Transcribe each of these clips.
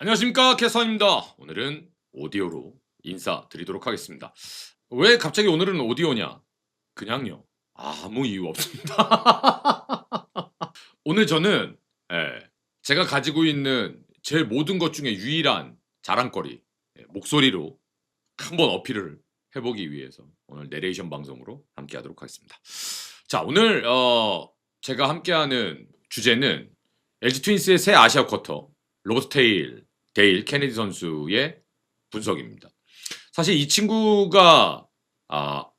안녕하십니까, 캐서입니다. 오늘은 오디오로 인사드리도록 하겠습니다. 왜 갑자기 오늘은 오디오냐? 그냥요. 아무 이유 없습니다. 오늘 저는 제가 가지고 있는 제 모든 것 중에 유일한 자랑거리, 목소리로 한번 어필을 해보기 위해서 오늘 내레이션 방송으로 함께하도록 하겠습니다. 자, 오늘 제가 함께하는 주제는 LG 트윈스의 새 아시아 쿼터 로버트 데일 케네디 선수의 분석입니다. 사실 이 친구가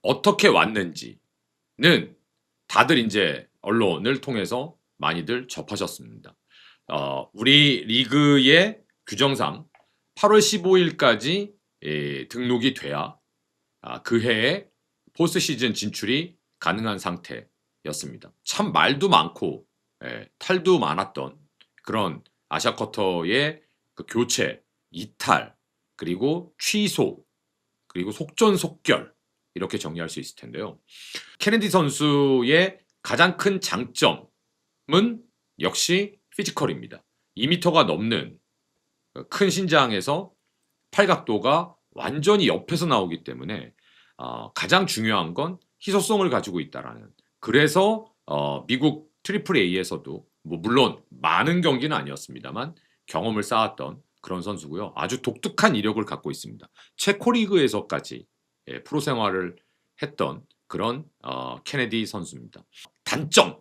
어떻게 왔는지는 다들 이제 언론을 통해서 많이들 접하셨습니다. 우리 리그의 규정상 8월 15일까지 등록이 돼야 그 해에 포스트 시즌 진출이 가능한 상태였습니다. 참 말도 많고 탈도 많았던 그런 아시아 쿼터의 그 교체, 이탈, 그리고 취소, 그리고 속전속결 이렇게 정리할 수 있을 텐데요. 케네디 선수의 가장 큰 장점은 역시 피지컬입니다. 2m가 넘는 큰 신장에서 팔각도가 완전히 옆에서 나오기 때문에 가장 중요한 건 희소성을 가지고 있다라는. 그래서 미국 트리플 A에서도 물론 많은 경기는 아니었습니다만 경험을 쌓았던 그런 선수고요. 아주 독특한 이력을 갖고 있습니다. 체코 리그에서까지 프로 생활을 했던 그런 케네디 선수입니다. 단점,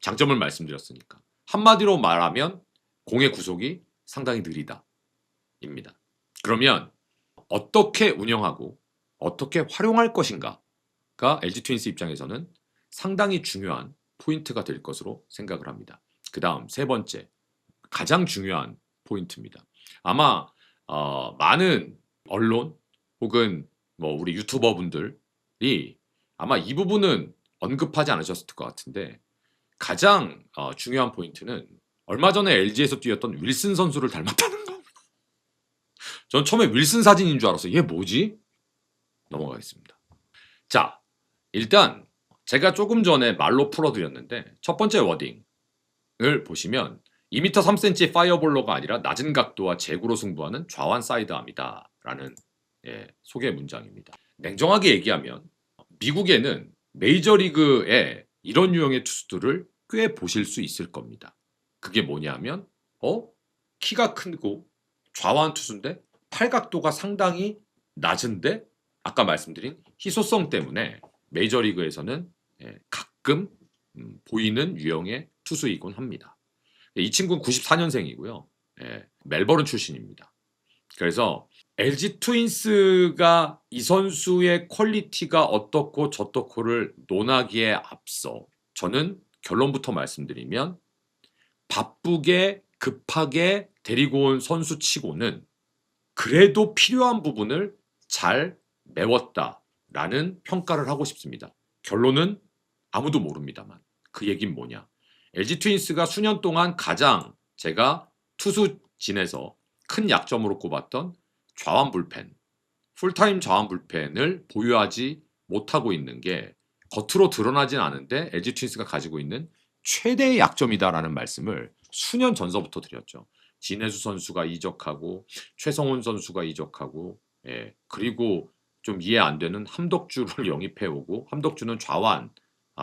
장점을 말씀드렸으니까 한마디로 말하면 공의 구속이 상당히 느리다입니다. 그러면 어떻게 운영하고 어떻게 활용할 것인가가 LG 트윈스 입장에서는 상당히 중요한 포인트가 될 것으로 생각을 합니다. 그 다음 세 번째, 가장 중요한 포인트입니다. 아마 많은 언론 혹은 뭐 우리 유튜버 분들이 아마 이 부분은 언급하지 않으셨을 것 같은데 가장 중요한 포인트는 얼마 전에 LG에서 뛰었던 윌슨 선수를 닮았다는 거. 전 처음에 윌슨 사진인 줄 알았어요. 얘 뭐지? 넘어가겠습니다. 자, 일단 제가 조금 전에 말로 풀어드렸는데 첫 번째 워딩을 보시면 2m 3cm 파이어볼러가 아니라 낮은 각도와 제구로 승부하는 좌완 사이드암이다 라는 소개 문장입니다. 냉정하게 얘기하면 미국에는 메이저리그에 이런 유형의 투수들을 꽤 보실 수 있을 겁니다. 그게 뭐냐면 키가 크고 좌완 투수인데 팔각도가 상당히 낮은데 아까 말씀드린 희소성 때문에 메이저리그에서는 가끔 보이는 유형의 투수이곤 합니다. 이 친구는 94년생이고요. 멜버른 출신입니다. 그래서 LG 트윈스가 이 선수의 퀄리티가 어떻고 저떻고를 논하기에 앞서 저는 결론부터 말씀드리면 바쁘게 급하게 데리고 온 선수치고는 그래도 필요한 부분을 잘 메웠다라는 평가를 하고 싶습니다. 결론은 아무도 모릅니다만 그 얘기는 뭐냐. LG 트윈스가 수년 동안 가장 제가 투수진에서 큰 약점으로 꼽았던 좌완 불펜, 풀타임 좌완 불펜을 보유하지 못하고 있는 게 겉으로 드러나진 않은데 LG 트윈스가 가지고 있는 최대의 약점이다라는 말씀을 수년 전서부터 드렸죠. 진해수 선수가 이적하고 최성훈 선수가 이적하고 그리고 좀 이해 안 되는 함덕주를 영입해 오고 함덕주는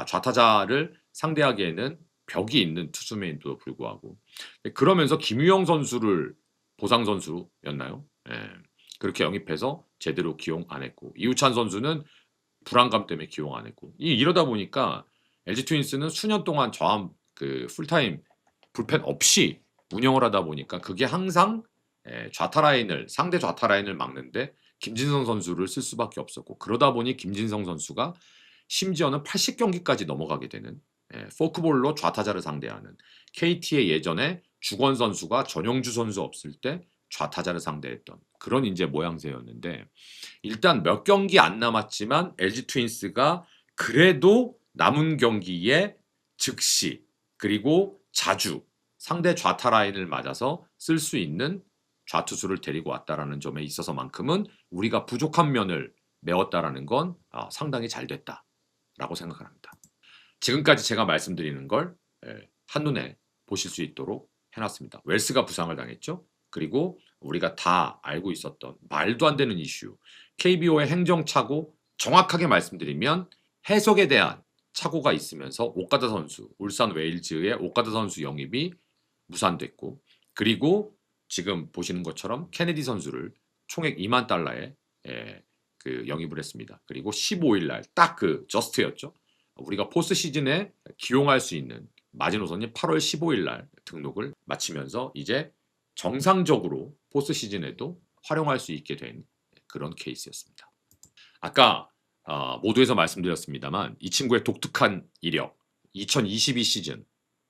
좌타자를 상대하기에는 벽이 있는 투수임에도 불구하고 그러면서 김유영 선수를 보상 선수였나요? 그렇게 영입해서 제대로 기용 안 했고 이우찬 선수는 불안감 때문에 기용 안 했고 이러다 보니까 LG 트윈스는 수년 동안 저함 그 풀타임 불펜 없이 운영을 하다 보니까 그게 항상 상대 좌타 라인을 막는데 김진성 선수를 쓸 수밖에 없었고 그러다 보니 김진성 선수가 심지어는 80경기까지 넘어가게 되는 포크볼로 좌타자를 상대하는 KT의 예전에 주권 선수가 전용주 선수 없을 때 좌타자를 상대했던 그런 이제 모양새였는데 일단 몇 경기 안 남았지만 LG 트윈스가 그래도 남은 경기에 즉시 그리고 자주 상대 좌타 라인을 맞아서 쓸 수 있는 좌투수를 데리고 왔다라는 점에 있어서만큼은 우리가 부족한 면을 메웠다라는 건 상당히 잘 됐다라고 생각을 합니다. 지금까지 제가 말씀드리는 걸 한눈에 보실 수 있도록 해놨습니다. 웰스가 부상을 당했죠. 그리고 우리가 다 알고 있었던 말도 안 되는 이슈, KBO의 행정착오, 정확하게 말씀드리면 해석에 대한 착오가 있으면서 오카다 선수, 울산 웨일즈의 오카다 선수 영입이 무산됐고, 그리고 지금 보시는 것처럼 케네디 선수를 총액 2만 달러에 그 영입을 했습니다. 그리고 15일 날 딱 그 저스트였죠. 우리가 포스트 시즌에 기용할 수 있는 마지노선이 8월 15일 날 등록을 마치면서 이제 정상적으로 포스트 시즌에도 활용할 수 있게 된 그런 케이스였습니다. 아까 모두에서 말씀드렸습니다만 이 친구의 독특한 이력 2022 시즌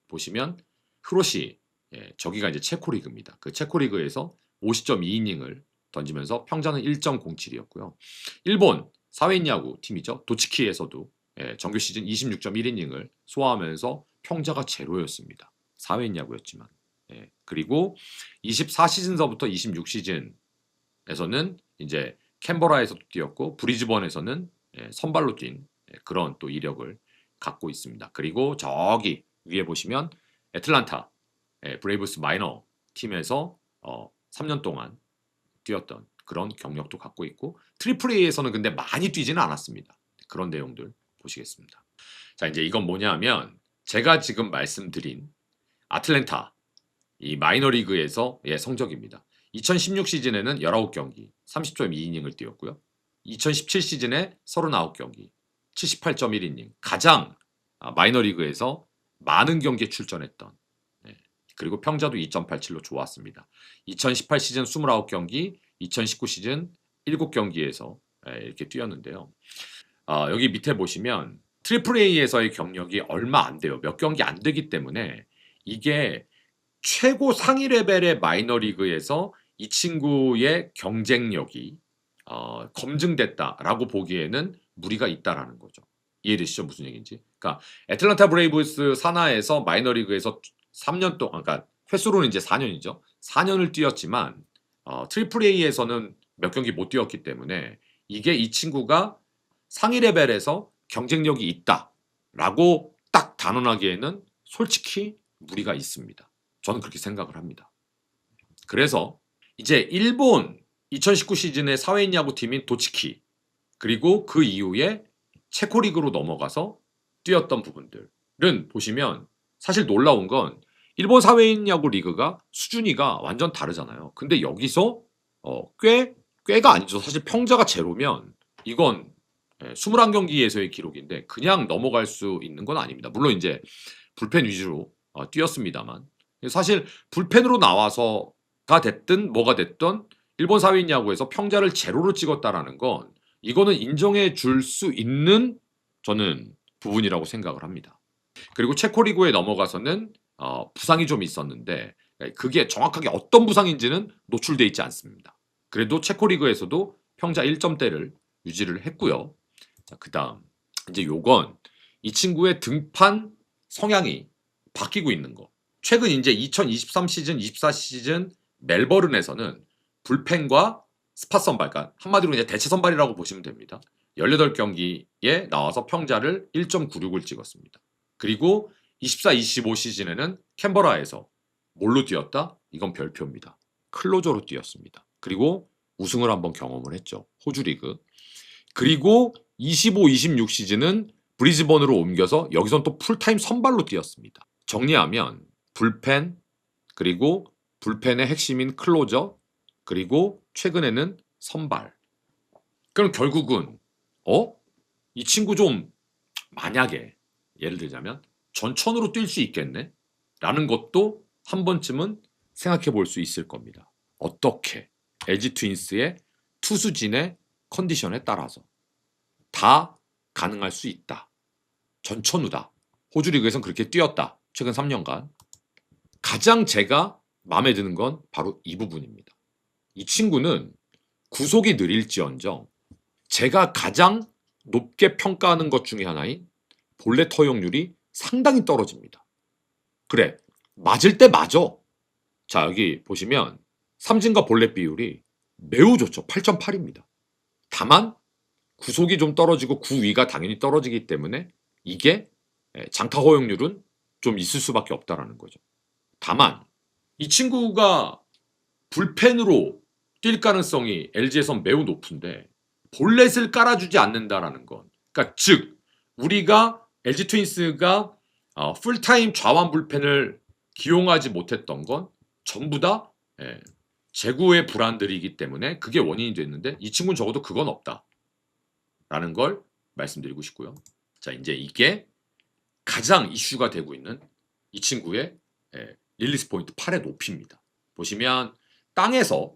보시면 흐롯이 저기가 이제 체코 리그입니다. 그 체코 리그에서 50.2이닝을 던지면서 평자는 1.07이었고요. 일본 사회인 야구 팀이죠. 도치키에서도 정규 시즌 26.1이닝을 소화하면서 평자가 제로였습니다. 사회인 야구였지만. 그리고 24시즌서부터 26시즌에서는 이제 캔버라에서도 뛰었고 브리즈번에서는 선발로 뛴 그런 또 이력을 갖고 있습니다. 그리고 저기 위에 보시면 애틀란타 브레이브스 마이너 팀에서 3년 동안 뛰었던 그런 경력도 갖고 있고 트리플 A에서는 근데 많이 뛰지는 않았습니다. 그런 내용들 보시겠습니다. 자, 이제 이건 뭐냐면 제가 지금 말씀드린 아틀랜타 이 마이너리그에서의 성적입니다. 2016 시즌에는 19경기 30.2이닝을 뛰었고요. 2017 시즌에 39경기 78.1이닝 가장 마이너리그에서 많은 경기에 출전했던 그리고 평자도 2.87로 좋았습니다. 2018 시즌 29경기 2019 시즌 7경기에서 이렇게 뛰었는데요. 여기 밑에 보시면 트리플 A에서의 경력이 얼마 안 돼요. 몇 경기 안 되기 때문에 이게 최고 상위 레벨의 마이너리그에서 이 친구의 경쟁력이 검증됐다라고 보기에는 무리가 있다라는 거죠. 이해되시죠? 무슨 얘기인지. 그러니까 애틀란타 브레이브스 산하에서 마이너리그에서 3년 동안, 그러니까 횟수로는 이제 4년이죠. 4년을 뛰었지만 트리플 A에서는 몇 경기 못 뛰었기 때문에 이게 이 친구가 상위 레벨에서 경쟁력이 있다라고 딱 단언하기에는 솔직히 무리가 있습니다. 저는 그렇게 생각을 합니다. 그래서 이제 일본 2019 시즌의 사회인 야구팀인 도치키 그리고 그 이후에 체코 리그로 넘어가서 뛰었던 부분들은 보시면 사실 놀라운 건 일본 사회인 야구 리그가 수준이가 완전 다르잖아요. 근데 여기서 꽤가 아니죠. 사실 평자가 제로면 이건 21경기에서의 기록인데 그냥 넘어갈 수 있는 건 아닙니다. 물론 이제 불펜 위주로 뛰었습니다만 사실 불펜으로 나와서가 됐든 뭐가 됐든 일본 사회인 야구에서 평자를 제로로 찍었다라는 건 이거는 인정해 줄 수 있는 저는 부분이라고 생각을 합니다. 그리고 체코 리그에 넘어가서는 부상이 좀 있었는데 그게 정확하게 어떤 부상인지는 노출돼 있지 않습니다. 그래도 체코 리그에서도 평자 1점대를 유지를 했고요. 자, 그다음 이제 요건 이 친구의 등판 성향이 바뀌고 있는 거. 최근 이제 2023 시즌, 24 시즌 멜버른에서는 불펜과 스팟 선발, 그러니까 한마디로 그냥 대체 선발이라고 보시면 됩니다. 18경기에 나와서 평자를 1.96을 찍었습니다. 그리고 24, 25 시즌에는 캔버라에서 뭘로 뛰었다? 이건 별표입니다. 클로저로 뛰었습니다. 그리고 우승을 한번 경험을 했죠. 호주 리그. 그리고 25, 26 시즌은 브리즈번으로 옮겨서 여기선 또 풀타임 선발로 뛰었습니다. 정리하면 불펜, 그리고 불펜의 핵심인 클로저, 그리고 최근에는 선발. 그럼 결국은 이 친구 좀 만약에 예를 들자면 전천으로 뛸 수 있겠네? 라는 것도 한 번쯤은 생각해 볼 수 있을 겁니다. 어떻게? LG 트윈스의 투수진의 컨디션에 따라서 다 가능할 수 있다. 전천후다. 호주 리그에선 그렇게 뛰었다. 최근 3년간. 가장 제가 마음에 드는 건 바로 이 부분입니다. 이 친구는 구속이 느릴지언정 제가 가장 높게 평가하는 것 중에 하나인 볼넷 허용률이 상당히 떨어집니다. 그래, 맞을 때 맞아. 자, 여기 보시면 삼진과 볼넷 비율이 매우 좋죠. 8.8입니다. 다만 구속이 좀 떨어지고 구위가 당연히 떨어지기 때문에 이게 장타 허용률은 좀 있을 수밖에 없다라는 거죠. 다만 이 친구가 불펜으로 뛸 가능성이 LG에선 매우 높은데 볼넷을 깔아주지 않는다라는 건, 그러니까 즉 우리가 LG 트윈스가 풀타임 좌완 불펜을 기용하지 못했던 건 전부 다 제구의 불안들이기 때문에 그게 원인이 됐는데 이 친구는 적어도 그건 없다라는 걸 말씀드리고 싶고요. 자, 이제 이게 가장 이슈가 되고 있는 이 친구의 릴리스 포인트 팔의 높이입니다. 보시면 땅에서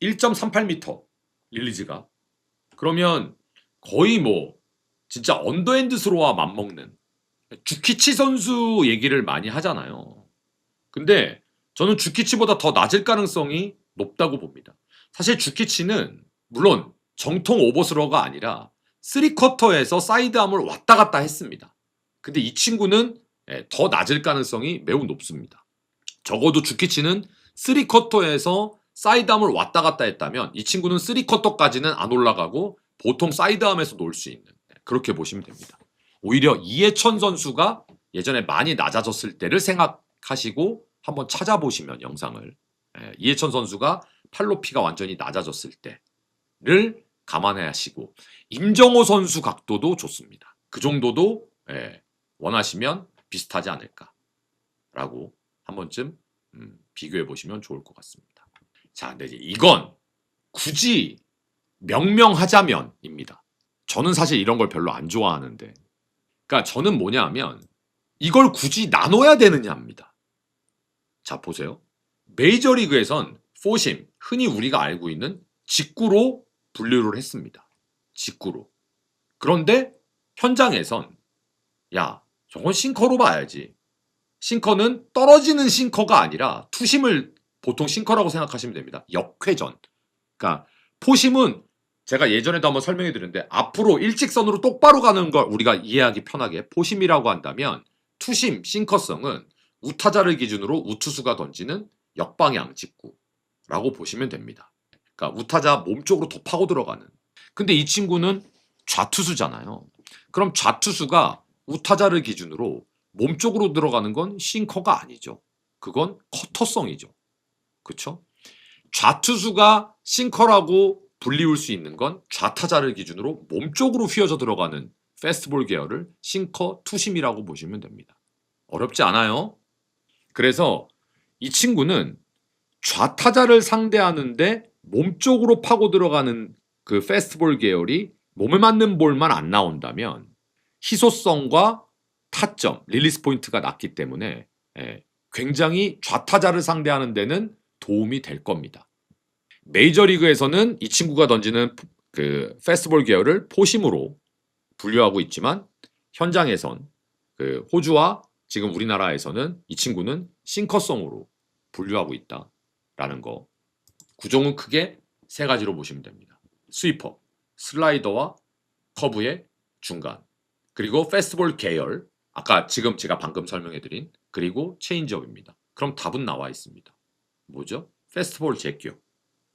1.38m 릴리즈가, 그러면 거의 뭐 진짜 언더핸드 스로와 맞먹는, 주키치 선수 얘기를 많이 하잖아요. 근데 저는 주키치보다 더 낮을 가능성이 높다고 봅니다. 사실 주키치는 물론 정통 오버스로가 아니라 3쿼터에서 사이드암을 왔다 갔다 했습니다. 근데 이 친구는 더 낮을 가능성이 매우 높습니다. 적어도 주키치는 3쿼터에서 사이드암을 왔다 갔다 했다면 이 친구는 3쿼터까지는 안 올라가고 보통 사이드암에서 놀 수 있는, 그렇게 보시면 됩니다. 오히려 이해천 선수가 예전에 많이 낮아졌을 때를 생각하시고 한번 찾아보시면 영상을, 이해천 선수가 팔 높이가 완전히 낮아졌을 때를 감안하시고 임정호 선수 각도도 좋습니다. 그 정도도 원하시면 비슷하지 않을까라고 한 번쯤 비교해 보시면 좋을 것 같습니다. 자, 근데 이제 이건 굳이 명명하자면입니다. 저는 사실 이런 걸 별로 안 좋아하는데, 그러니까 저는 뭐냐 하면 이걸 굳이 나눠야 되느냐입니다. 자, 보세요. 메이저리그에선 포심, 흔히 우리가 알고 있는 직구로 분류를 했습니다. 직구로. 그런데 현장에선 야, 저건 싱커로 봐야지. 싱커는 떨어지는 싱커가 아니라 투심을 보통 싱커라고 생각하시면 됩니다. 역회전. 그러니까 포심은 제가 예전에도 한번 설명해 드렸는데 앞으로 일직선으로 똑바로 가는 걸 우리가 이해하기 편하게 포심이라고 한다면, 투심, 싱커성은 우타자를 기준으로 우투수가 던지는 역방향 직구라고 보시면 됩니다. 그러니까 우타자 몸쪽으로 더 파고 들어가는. 근데 이 친구는 좌투수잖아요. 그럼 좌투수가 우타자를 기준으로 몸쪽으로 들어가는 건 싱커가 아니죠. 그건 커터성이죠. 그렇죠? 좌투수가 싱커라고 불리울 수 있는 건 좌타자를 기준으로 몸쪽으로 휘어져 들어가는 패스트볼 계열을 싱커 투심이라고 보시면 됩니다. 어렵지 않아요. 그래서 이 친구는 좌타자를 상대하는데 몸쪽으로 파고 들어가는 그 패스트볼 계열이 몸에 맞는 볼만 안 나온다면 희소성과 타점, 릴리스 포인트가 낮기 때문에 굉장히 좌타자를 상대하는 데는 도움이 될 겁니다. 메이저리그에서는 이 친구가 던지는 그 패스트볼 계열을 포심으로 분류하고 있지만 현장에선 그 호주와 지금 우리나라에서는 이 친구는 싱커성으로 분류하고 있다라는 거. 구종은 크게 세 가지로 보시면 됩니다. 스위퍼, 슬라이더와 커브의 중간, 그리고 패스트볼 계열, 아까 지금 제가 방금 설명해드린, 그리고 체인지업입니다. 그럼 답은 나와 있습니다. 뭐죠? 패스트볼 제껴.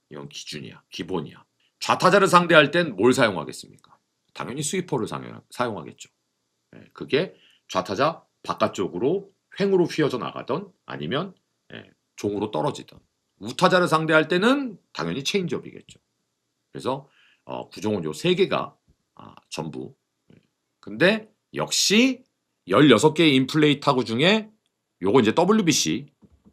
이건 기준이야. 기본이야. 좌타자를 상대할 땐 뭘 사용하겠습니까? 당연히 스위퍼를 사용하겠죠. 그게 좌타자 바깥쪽으로 횡으로 휘어져 나가던 아니면 종으로 떨어지던. 우타자를 상대할 때는 당연히 체인지업이겠죠. 그래서 구종은 요 세 개가 전부. 근데 역시 16개의 인플레이 타구 중에 요거 이제 WBC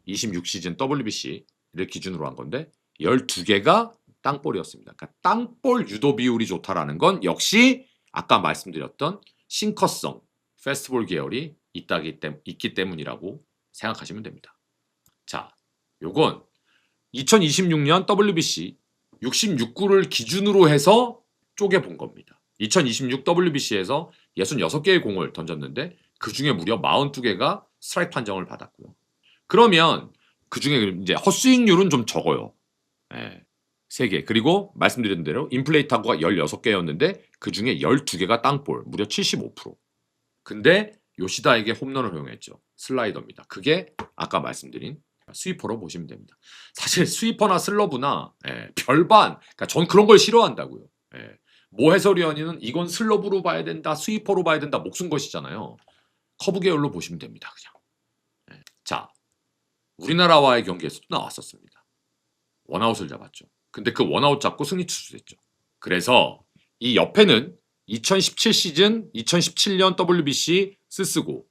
26시즌 WBC를 기준으로 한 건데 12개가 땅볼이었습니다. 그러니까 땅볼 유도 비율이 좋다라는 건 역시 아까 말씀드렸던 싱커성, 패스트볼 계열이 있기 때문이라고 생각하시면 됩니다. 자, 요건 2026년 WBC 66구를 기준으로 해서 쪼개본 겁니다. 2026 WBC에서 66개의 공을 던졌는데 그 중에 무려 42개가 스트라이크 판정을 받았고요. 그러면 그 중에 이제 헛스윙률은 좀 적어요. 3개. 그리고 말씀드린 대로 인플레이 타구가 16개였는데 그 중에 12개가 땅볼, 무려 75%. 근데 요시다에게 홈런을 허용했죠. 슬라이더입니다. 그게 아까 말씀드린 스위퍼로 보시면 됩니다. 사실 스위퍼나 슬러브나 별반, 그러니까 전 그런 걸 싫어한다고요. 모 해설위원이는 이건 슬러브로 봐야 된다, 스위퍼로 봐야 된다, 목숨 것이잖아요. 커브 계열로 보시면 됩니다. 그냥. 자, 우리나라와의 경기에서도 나왔었습니다. 원아웃을 잡았죠. 근데 그 원아웃 잡고 승리 투수 됐죠. 그래서 이 옆에는 2017 시즌 2017년 WBC 쓰쓰고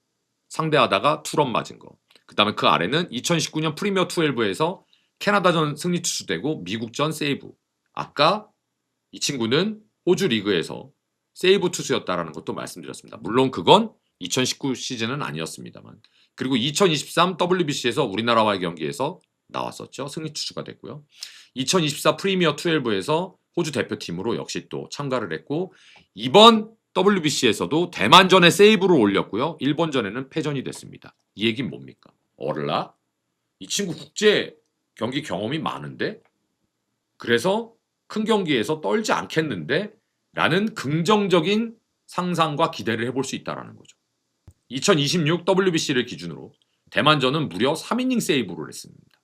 상대하다가 투런 맞은 거. 그 다음에 그 아래는 2019년 프리미어 12에서 캐나다전 승리 투수되고 미국전 세이브. 아까 이 친구는 호주 리그에서 세이브 투수였다라는 것도 말씀드렸습니다. 물론 그건 2019 시즌은 아니었습니다만. 그리고 2023 WBC에서 우리나라와의 경기에서 나왔었죠. 승리 투수가 됐고요. 2024 프리미어 12에서 호주 대표팀으로 역시 또 참가를 했고 이번 WBC에서도 대만전에 세이브를 올렸고요. 일본전에는 패전이 됐습니다. 이 얘기는 뭡니까? 어라? 이 친구 국제 경기 경험이 많은데? 그래서 큰 경기에서 떨지 않겠는데? 라는 긍정적인 상상과 기대를 해볼 수 있다는 거죠. 2026 WBC를 기준으로 대만전은 무려 3이닝 세이브를 했습니다.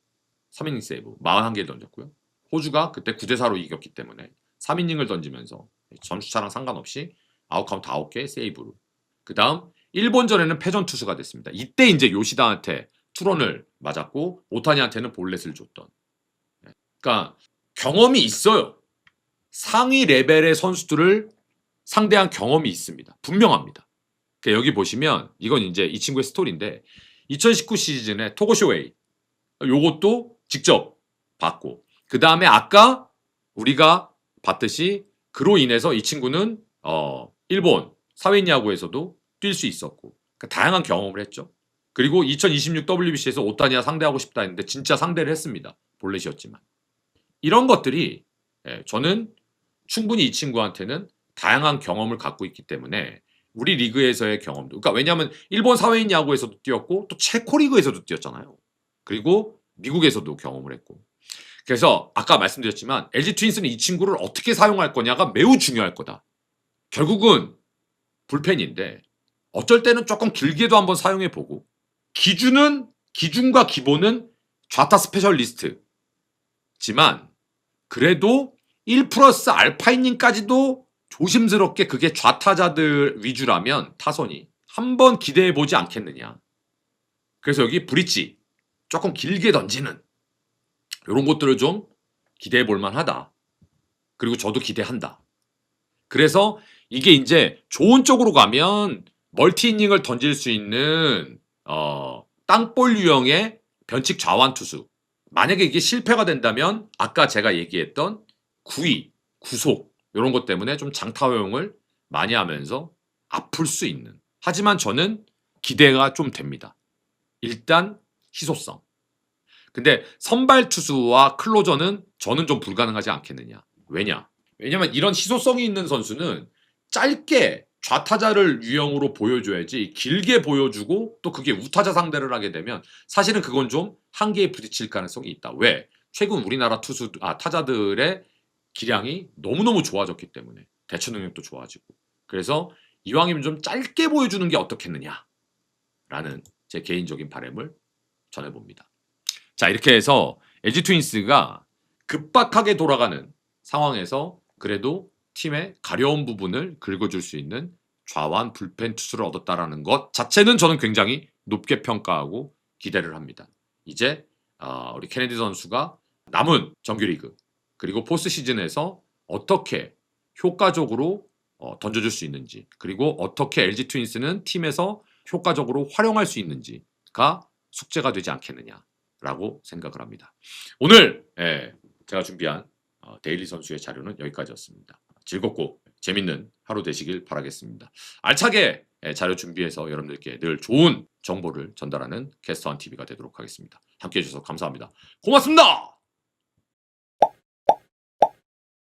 3이닝 세이브 41개 던졌고요. 호주가 그때 9대4로 이겼기 때문에 3이닝을 던지면서 점수차랑 상관없이 아웃카운트 9개 세이브로. 그 다음 일본전에는 패전 투수가 됐습니다. 이때 이제 요시다한테 투런을 맞았고 오타니한테는 볼넷을 줬던. 그러니까 경험이 있어요. 상위 레벨의 선수들을 상대한 경험이 있습니다. 분명합니다. 그러니까 여기 보시면 이건 이제 이 친구의 스토리인데 2019 시즌에 토고쇼웨이 요것도 직접 봤고 그 다음에 아까 우리가 봤듯이 그로 인해서 이 친구는 일본 사회인 야구에서도 뛸 수 있었고 그러니까 다양한 경험을 했죠. 그리고 2026 WBC에서 오타니와 상대하고 싶다 했는데 진짜 상대를 했습니다. 볼넷이었지만 이런 것들이 저는 충분히 이 친구한테는 다양한 경험을 갖고 있기 때문에 우리 리그에서의 경험도 그러니까 왜냐하면 일본 사회인 야구에서도 뛰었고 또 체코 리그에서도 뛰었잖아요. 그리고 미국에서도 경험을 했고 그래서 아까 말씀드렸지만 LG 트윈스는 이 친구를 어떻게 사용할 거냐가 매우 중요할 거다. 결국은 불펜인데 어쩔 때는 조금 길게도 한번 사용해보고 기준과 기본은 좌타 스페셜리스트지만 그래도 1 플러스 알파이닝까지도 조심스럽게 그게 좌타자들 위주라면 타선이 한번 기대해보지 않겠느냐. 그래서 여기 브릿지 조금 길게 던지는 이런 것들을 좀 기대해 볼 만하다. 그리고 저도 기대한다. 그래서 이게 이제 좋은 쪽으로 가면 멀티 이닝을 던질 수 있는 땅볼 유형의 변칙 좌완 투수. 만약에 이게 실패가 된다면 아까 제가 얘기했던 구위, 구속 이런 것 때문에 좀 장타 허용을 많이 하면서 아플 수 있는. 하지만 저는 기대가 좀 됩니다. 일단 희소성. 근데 선발 투수와 클로저는 저는 좀 불가능하지 않겠느냐. 왜냐면 이런 희소성이 있는 선수는 짧게 좌타자를 유형으로 보여줘야지 길게 보여주고 또 그게 우타자 상대를 하게 되면 사실은 그건 좀 한계에 부딪힐 가능성이 있다. 왜? 최근 우리나라 타자들의 기량이 너무너무 좋아졌기 때문에 대처 능력도 좋아지고 그래서 이왕이면 좀 짧게 보여주는 게 어떻겠느냐 라는 제 개인적인 바람을 전해봅니다. 자 이렇게 해서 LG 트윈스가 급박하게 돌아가는 상황에서 그래도 팀의 가려운 부분을 긁어줄 수 있는 좌완 불펜 투수를 얻었다라는 것 자체는 저는 굉장히 높게 평가하고 기대를 합니다. 이제 우리 케네디 선수가 남은 정규리그 그리고 포스트 시즌에서 어떻게 효과적으로 던져줄 수 있는지 그리고 어떻게 LG 트윈스는 팀에서 효과적으로 활용할 수 있는지가 숙제가 되지 않겠느냐라고 생각을 합니다. 오늘 제가 준비한 데일리 선수의 자료는 여기까지였습니다. 즐겁고 재밌는 하루 되시길 바라겠습니다. 알차게 자료 준비해서 여러분들께 늘 좋은 정보를 전달하는 캐스터1TV가 되도록 하겠습니다. 함께해 주셔서 감사합니다. 고맙습니다.